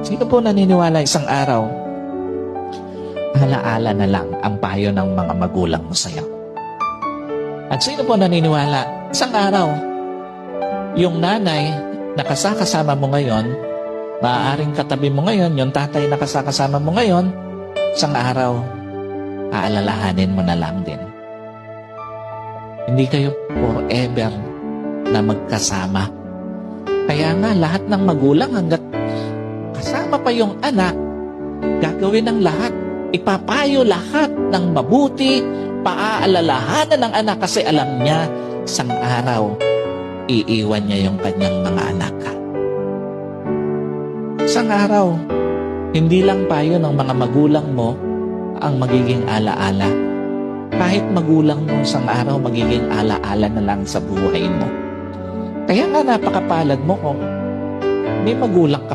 Sino po naniniwala isang araw, alaala na lang ang payo ng mga magulang mo sa'yo? At sino po naniniwala, isang araw, yung nanay na kasama mo ngayon, maaaring katabi mo ngayon, yung tatay na kasama mo ngayon, isang araw, aalalahanin mo na lang din. Hindi kayo forever na magkasama. Kaya nga, lahat ng magulang hanggat kasama pa yung anak, gagawin ng lahat. Ipapayo lahat ng mabuti, paaalalahanan ng anak kasi alam niya, isang araw, iiwan niya yung kanyang mga anak. Isang araw, hindi lang payo ng mga magulang mo ang magiging alaala. Kahit magulang mo isang araw, magiging alaala na lang sa buhay mo. Kaya nga napakapalad mo kung may magulang ka